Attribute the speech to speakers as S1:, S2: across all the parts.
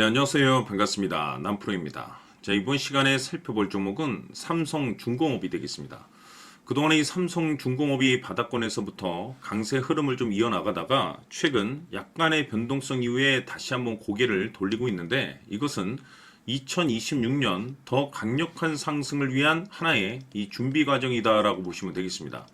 S1: 네, 안녕하세요. 반갑습니다. 남프로입니다. 자, 이번 시간에 살펴볼 종목은 삼성중공업이 되겠습니다. 그동안에 이 삼성중공업이 바닥권에서부터 강세 흐름을 좀 이어나가다가 최근 약간의 변동성 이후에 다시 한번 고개를 돌리고 있는데, 이것은 2026년 더 강력한 상승을 위한 하나의 이 준비 과정이다라고 보시면 되겠습니다.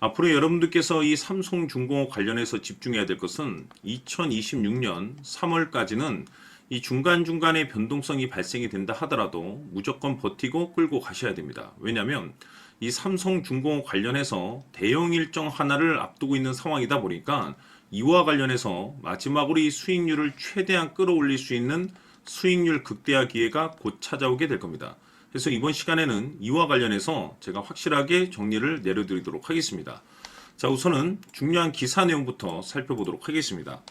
S1: 앞으로 여러분들께서 이 삼성중공업 관련해서 집중해야 될 것은 2026년 3월까지는 이 중간중간에 변동성이 발생이 된다 하더라도 무조건 버티고 끌고 가셔야 됩니다. 왜냐하면 이 삼성중공업 관련해서 대형 일정 하나를 앞두고 있는 상황이다 보니까 이와 관련해서 마지막으로 이 수익률을 최대한 끌어올릴 수 있는 수익률 극대화 기회가 곧 찾아오게 될 겁니다. 그래서 이번 시간에는 이와 관련해서 제가 확실하게 정리를 내려드리도록 하겠습니다. 자, 우선은 중요한 기사 내용부터 살펴보도록 하겠습니다.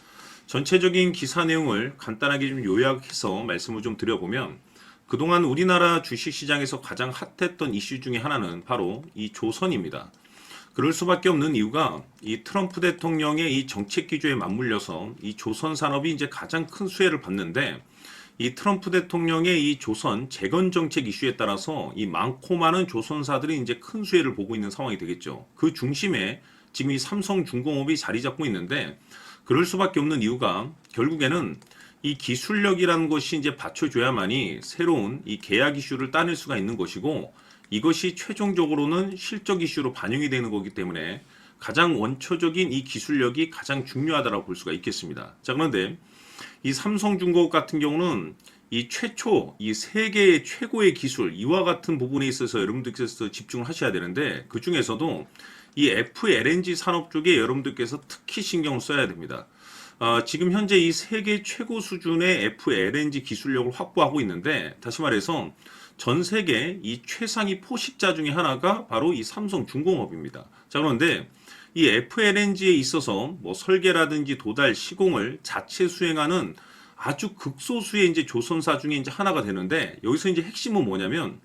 S1: 전체적인 기사 내용을 간단하게 좀 요약해서 말씀을 좀 드려보면, 그동안 우리나라 주식시장에서 가장 핫했던 이슈 중에 하나는 바로 이 조선입니다. 그럴 수밖에 없는 이유가 이 트럼프 대통령의 이 정책 기조에 맞물려서 이 조선 산업이 이제 가장 큰 수혜를 받는데, 이 트럼프 대통령의 이 조선 재건 정책 이슈에 따라서 이 많고 많은 조선사들이 이제 큰 수혜를 보고 있는 상황이 되겠죠. 그 중심에 지금 이 삼성중공업이 자리 잡고 있는데, 그럴 수밖에 없는 이유가 결국에는 이 기술력이라는 것이 이제 받쳐줘야만이 새로운 이 계약 이슈를 따낼 수가 있는 것이고, 이것이 최종적으로는 실적 이슈로 반영이 되는 거기 때문에 가장 원초적인 이 기술력이 가장 중요하다고 볼 수가 있겠습니다. 자, 그런데 이 삼성중공업 같은 경우는 이 최초 이 세계의 최고의 기술 이와 같은 부분에 있어서 여러분들께서 집중을 하셔야 되는데, 그 중에서도 이 FLNG 산업 쪽에 여러분들께서 특히 신경을 써야 됩니다. 지금 현재 이 세계 최고 수준의 FLNG 기술력을 확보하고 있는데, 다시 말해서 전 세계 이 최상위 포식자 중에 하나가 바로 이 삼성중공업입니다. 자, 그런데 이 FLNG에 있어서 뭐 설계라든지 도달, 시공을 자체 수행하는 아주 극소수의 이제 조선사 중에 이제 하나가 되는데, 여기서 이제 핵심은 뭐냐면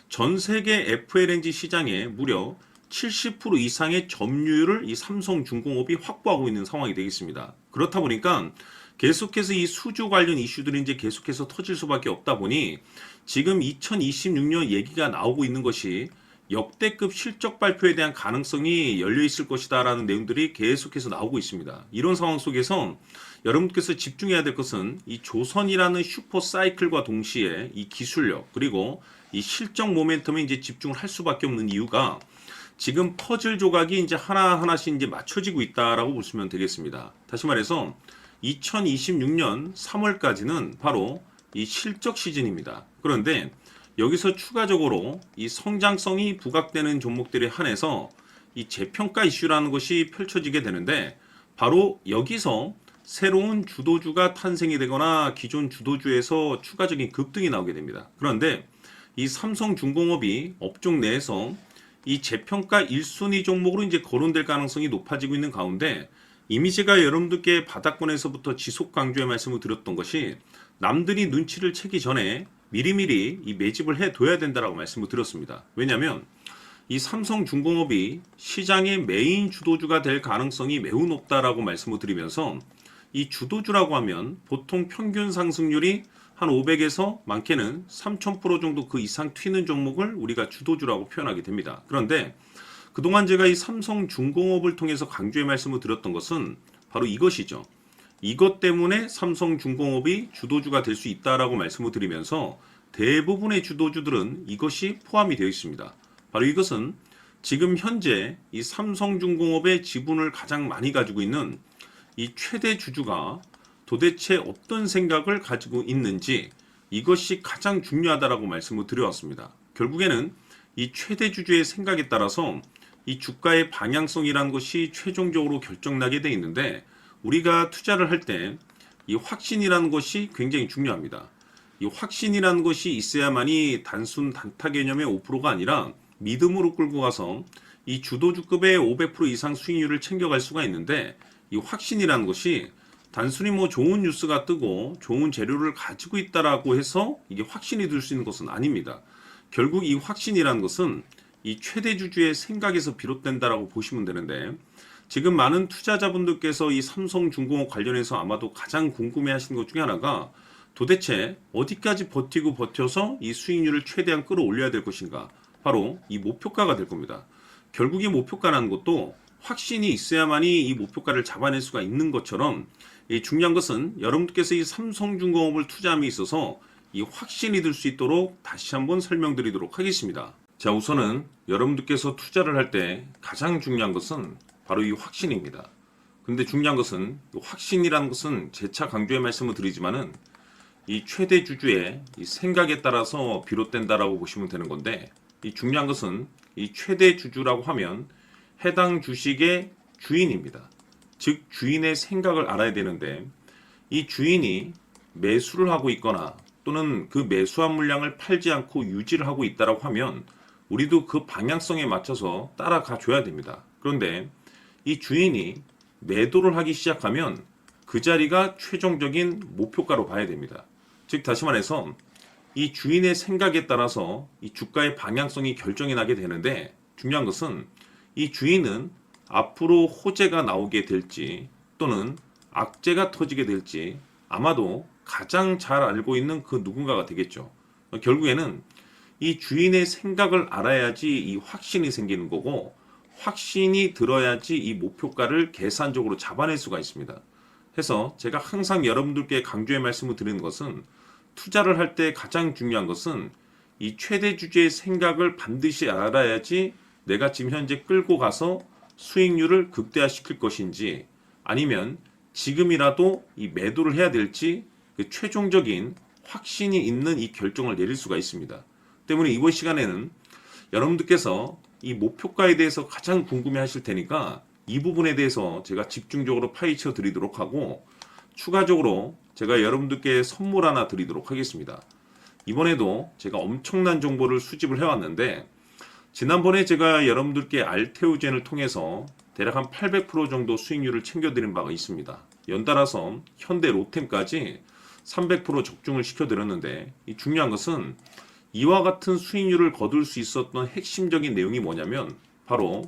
S1: 전 세계 FLNG 시장에 무려 70% 이상의 점유율을 이 삼성중공업이 확보하고 있는 상황이 되겠습니다. 그렇다 보니까 계속해서 이 수주 관련 이슈들이 이제 계속해서 터질 수밖에 없다 보니 지금 2026년 얘기가 나오고 있는 것이 역대급 실적 발표에 대한 가능성이 열려 있을 것이다라는 내용들이 계속해서 나오고 있습니다. 이런 상황 속에서 여러분께서 집중해야 될 것은 이 조선이라는 슈퍼 사이클과 동시에 이 기술력 그리고 이 실적 모멘텀에 이제 집중을 할 수밖에 없는 이유가 지금 퍼즐 조각이 이제 하나하나씩 이제 맞춰지고 있다라고 보시면 되겠습니다. 다시 말해서 2026년 3월까지는 바로 이 실적 시즌입니다. 그런데 여기서 추가적으로 이 성장성이 부각되는 종목들에 한해서 이 재평가 이슈라는 것이 펼쳐지게 되는데, 바로 여기서 새로운 주도주가 탄생이 되거나 기존 주도주에서 추가적인 급등이 나오게 됩니다. 그런데 이 삼성중공업이 업종 내에서 이 재평가 1순위 종목으로 이제 거론될 가능성이 높아지고 있는 가운데, 이미 제가 여러분들께 바닥권에서부터 지속 강조의 말씀을 드렸던 것이 남들이 눈치를 채기 전에 미리미리 이 매집을 해둬야 된다라고 말씀을 드렸습니다. 왜냐하면 이 삼성중공업이 시장의 메인 주도주가 될 가능성이 매우 높다라고 말씀을 드리면서, 이 주도주라고 하면 보통 평균 상승률이 한 500에서 많게는 3000% 정도 그 이상 튀는 종목을 우리가 주도주라고 표현하게 됩니다. 그런데 그동안 제가 이 삼성중공업을 통해서 강조의 말씀을 드렸던 것은 바로 이것이죠. 이것 때문에 삼성중공업이 주도주가 될 수 있다라고 말씀을 드리면서 대부분의 주도주들은 이것이 포함이 되어 있습니다. 바로 이것은 지금 현재 이 삼성중공업의 지분을 가장 많이 가지고 있는 이 최대 주주가 도대체 어떤 생각을 가지고 있는지, 이것이 가장 중요하다라고 말씀을 드려왔습니다. 결국에는 이 최대 주주의 생각에 따라서 이 주가의 방향성이라는 것이 최종적으로 결정나게 되어 있는데, 우리가 투자를 할 때 이 확신이라는 것이 굉장히 중요합니다. 이 확신이라는 것이 있어야만이 단순 단타 개념의 5%가 아니라 믿음으로 끌고 가서 이 주도주급의 500% 이상 수익률을 챙겨갈 수가 있는데, 이 확신이라는 것이 단순히 뭐 좋은 뉴스가 뜨고 좋은 재료를 가지고 있다라고 해서 이게 확신이 들 수 있는 것은 아닙니다. 결국 이 확신이라는 것은 이 최대 주주의 생각에서 비롯된다라고 보시면 되는데, 지금 많은 투자자분들께서 이 삼성중공업 관련해서 아마도 가장 궁금해 하시는 것 중에 하나가 도대체 어디까지 버티고 버텨서 이 수익률을 최대한 끌어올려야 될 것인가? 바로 이 목표가가 될 겁니다. 결국 이 목표가라는 것도 확신이 있어야만이 이 목표가를 잡아낼 수가 있는 것처럼 이 중요한 것은 여러분들께서 이 삼성중공업을 투자함에 있어서 이 확신이 들 수 있도록 다시 한번 설명드리도록 하겠습니다. 자, 우선은 여러분들께서 투자를 할 때 가장 중요한 것은 바로 이 확신입니다. 근데 중요한 것은 확신이라는 것은 재차 강조의 말씀을 드리지만은 이 최대 주주의 이 생각에 따라서 비롯된다라고 보시면 되는 건데, 이 중요한 것은 이 최대 주주라고 하면 해당 주식의 주인입니다. 즉 주인의 생각을 알아야 되는데, 이 주인이 매수를 하고 있거나 또는 그 매수한 물량을 팔지 않고 유지를 하고 있다라고 하면 우리도 그 방향성에 맞춰서 따라가 줘야 됩니다. 그런데 이 주인이 매도를 하기 시작하면 그 자리가 최종적인 목표가로 봐야 됩니다. 즉 다시 말해서 이 주인의 생각에 따라서 이 주가의 방향성이 결정이 나게 되는데, 중요한 것은 이 주인은 앞으로 호재가 나오게 될지 또는 악재가 터지게 될지 아마도 가장 잘 알고 있는 그 누군가가 되겠죠. 결국에는 이 주인의 생각을 알아야지 이 확신이 생기는 거고, 확신이 들어야지 이 목표가를 계산적으로 잡아낼 수가 있습니다. 해서 제가 항상 여러분들께 강조의 말씀을 드리는 것은, 투자를 할 때 가장 중요한 것은 이 최대 주주의 생각을 반드시 알아야지 내가 지금 현재 끌고 가서 수익률을 극대화시킬 것인지 아니면 지금이라도 이 매도를 해야 될지 그 최종적인 확신이 있는 이 결정을 내릴 수가 있습니다. 때문에 이번 시간에는 여러분들께서 이 목표가에 대해서 가장 궁금해 하실 테니까 이 부분에 대해서 제가 집중적으로 파헤쳐 드리도록 하고, 추가적으로 제가 여러분들께 선물 하나 드리도록 하겠습니다. 이번에도 제가 엄청난 정보를 수집을 해왔는데, 지난번에 제가 여러분들께 알테오젠을 통해서 대략 한 800% 정도 수익률을 챙겨드린 바가 있습니다. 연달아서 현대 로템까지 300% 적중을 시켜드렸는데, 이 중요한 것은 이와 같은 수익률을 거둘 수 있었던 핵심적인 내용이 뭐냐면 바로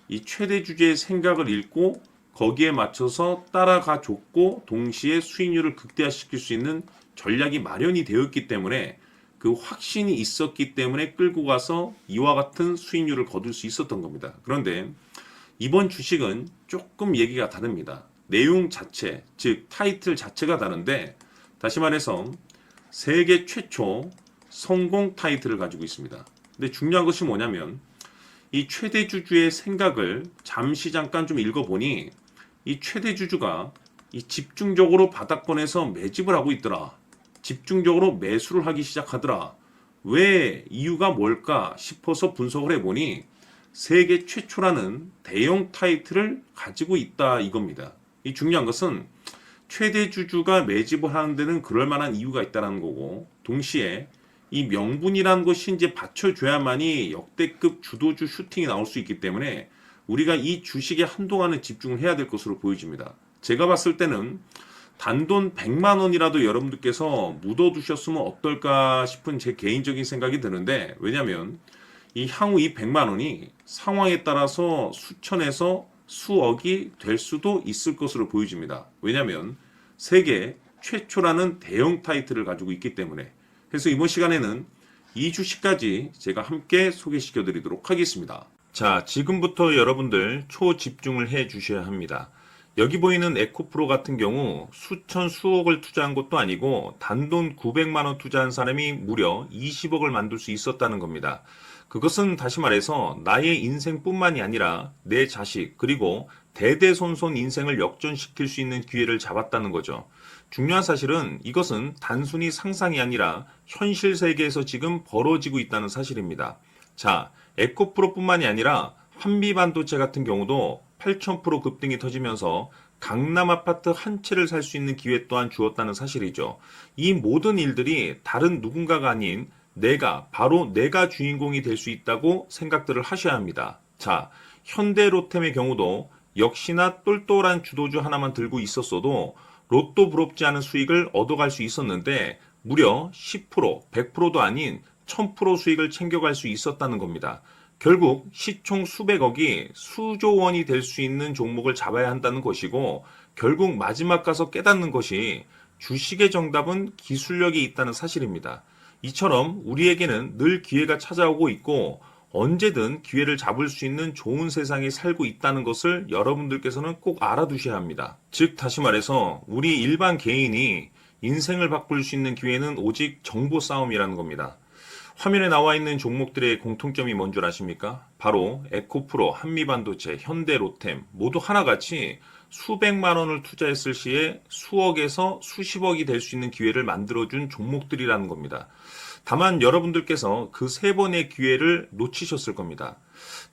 S1: 이 최대 주주의 생각을 읽고 거기에 맞춰서 따라가 줬고 동시에 수익률을 극대화시킬 수 있는 전략이 마련이 되었기 때문에, 그 확신이 있었기 때문에 끌고 가서 이와 같은 수익률을 거둘 수 있었던 겁니다. 그런데 이번 주식은 조금 얘기가 다릅니다. 내용 자체, 즉 타이틀 자체가 다른데, 다시 말해서 세계 최초 성공 타이틀을 가지고 있습니다. 근데 중요한 것이 뭐냐면 이 최대 주주의 생각을 잠시 잠깐 좀 읽어보니, 이 최대 주주가 이 집중적으로 바닥권에서 매집을 하고 있더라. 집중적으로 매수를 하기 시작하더라. 왜 이유가 뭘까 싶어서 분석을 해보니 세계 최초라는 대형 타이틀을 가지고 있다 이겁니다. 이 중요한 것은 최대 주주가 매집을 하는 데는 그럴 만한 이유가 있다는 거고, 동시에 이 명분이라는 것이 이제 받쳐줘야만이 역대급 주도주 슈팅이 나올 수 있기 때문에 우리가 이 주식에 한동안은 집중을 해야 될 것으로 보여집니다. 제가 봤을 때는 단돈 100만 원이라도 여러분들께서 묻어두셨으면 어떨까 싶은 제 개인적인 생각이 드는데, 왜냐하면 이 향후 이 100만 원이 상황에 따라서 수천에서 수억이 될 수도 있을 것으로 보여집니다. 왜냐하면 세계 최초라는 대형 타이틀을 가지고 있기 때문에. 그래서 이번 시간에는 이 주식까지 제가 함께 소개시켜 드리도록 하겠습니다. 자, 지금부터 여러분들 초집중을 해 주셔야 합니다. 여기 보이는 에코프로 같은 경우 수천 수억을 투자한 것도 아니고 단돈 900만 원 투자한 사람이 무려 20억을 만들 수 있었다는 겁니다. 그것은 다시 말해서 나의 인생뿐만이 아니라 내 자식 그리고 대대손손 인생을 역전시킬 수 있는 기회를 잡았다는 거죠. 중요한 사실은 이것은 단순히 상상이 아니라 현실 세계에서 지금 벌어지고 있다는 사실입니다. 자, 에코프로뿐만이 아니라 한미반도체 같은 경우도 8,000% 급등이 터지면서 강남 아파트 한 채를 살 수 있는 기회 또한 주었다는 사실이죠. 이 모든 일들이 다른 누군가가 아닌 바로 내가 주인공이 될 수 있다고 생각들을 하셔야 합니다. 자, 현대로템의 경우도 역시나 똘똘한 주도주 하나만 들고 있었어도 로또 부럽지 않은 수익을 얻어갈 수 있었는데 무려 10%, 100%도 아닌 1000% 수익을 챙겨갈 수 있었다는 겁니다. 결국 시총 수백억이 수조 원이 될 수 있는 종목을 잡아야 한다는 것이고, 결국 마지막 가서 깨닫는 것이 주식의 정답은 기술력이 있다는 사실입니다. 이처럼 우리에게는 늘 기회가 찾아오고 있고 언제든 기회를 잡을 수 있는 좋은 세상에 살고 있다는 것을 여러분들께서는 꼭 알아두셔야 합니다. 즉 다시 말해서 우리 일반 개인이 인생을 바꿀 수 있는 기회는 오직 정보 싸움이라는 겁니다. 화면에 나와 있는 종목들의 공통점이 뭔 줄 아십니까? 바로 에코프로, 한미반도체, 현대로템 모두 하나같이 수백만 원을 투자했을 시에 수억에서 수십억이 될 수 있는 기회를 만들어준 종목들이라는 겁니다. 다만 여러분들께서 그 세 번의 기회를 놓치셨을 겁니다.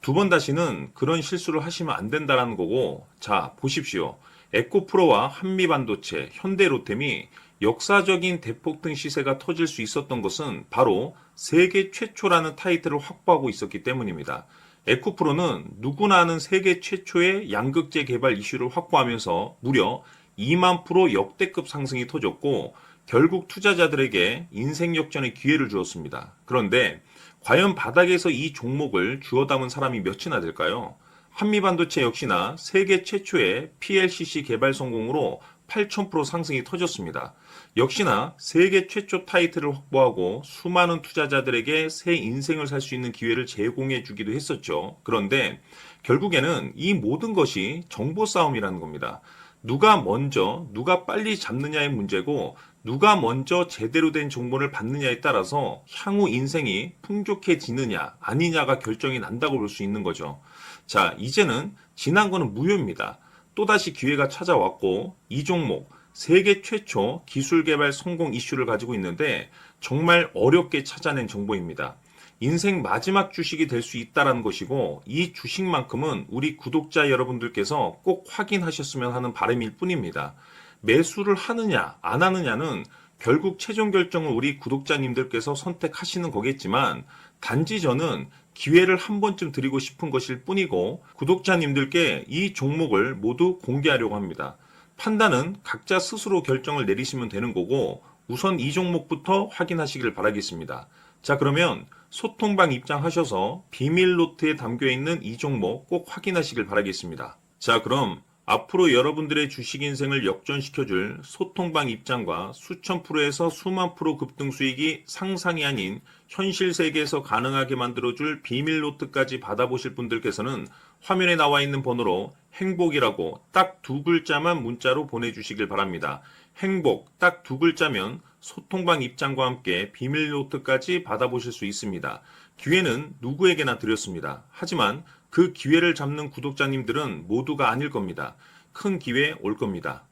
S1: 두 번 다시는 그런 실수를 하시면 안 된다는 거고, 자, 보십시오. 에코프로와 한미반도체, 현대로템이 역사적인 대폭등 시세가 터질 수 있었던 것은 바로 세계 최초라는 타이틀을 확보하고 있었기 때문입니다. 에코프로는 누구나 아는 세계 최초의 양극재 개발 이슈를 확보하면서 무려 2만 프로 역대급 상승이 터졌고 결국 투자자들에게 인생 역전의 기회를 주었습니다. 그런데 과연 바닥에서 이 종목을 주워 담은 사람이 몇이나 될까요? 한미반도체 역시나 세계 최초의 PLCC 개발 성공으로 8,000% 상승이 터졌습니다. 역시나 세계 최초 타이틀을 확보하고 수많은 투자자들에게 새 인생을 살 수 있는 기회를 제공해 주기도 했었죠. 그런데 결국에는 이 모든 것이 정보 싸움이라는 겁니다. 누가 먼저, 누가 빨리 잡느냐의 문제고 누가 먼저 제대로 된 정보를 받느냐에 따라서 향후 인생이 풍족해지느냐 아니냐가 결정이 난다고 볼 수 있는 거죠. 자, 이제는 지난 거는 무효입니다. 또다시 기회가 찾아왔고 이 종목 세계 최초 기술 개발 성공 이슈를 가지고 있는데 정말 어렵게 찾아낸 정보입니다. 인생 마지막 주식이 될 수 있다는 것이고 이 주식만큼은 우리 구독자 여러분들께서 꼭 확인하셨으면 하는 바람일 뿐입니다. 매수를 하느냐 안 하느냐는 결국 최종 결정을 우리 구독자님들께서 선택하시는 거겠지만 단지 저는 기회를 한 번쯤 드리고 싶은 것일 뿐이고 구독자님들께 이 종목을 모두 공개하려고 합니다. 판단은 각자 스스로 결정을 내리시면 되는 거고 우선 이 종목부터 확인하시길 바라겠습니다. 자, 그러면 소통방 입장하셔서 비밀 노트에 담겨 있는 이 종목 꼭 확인하시길 바라겠습니다. 자, 그럼 앞으로 여러분들의 주식 인생을 역전시켜줄 소통방 입장과 수천 프로에서 수만 프로 급등 수익이 상상이 아닌 현실 세계에서 가능하게 만들어줄 비밀 노트까지 받아보실 분들께서는 화면에 나와 있는 번호로 행복이라고 딱 두 글자만 문자로 보내주시길 바랍니다. 행복 딱 두 글자면 소통방 입장과 함께 비밀 노트까지 받아보실 수 있습니다. 기회는 누구에게나 드렸습니다. 하지만 그 기회를 잡는 구독자님들은 모두가 아닐 겁니다. 큰 기회 올 겁니다.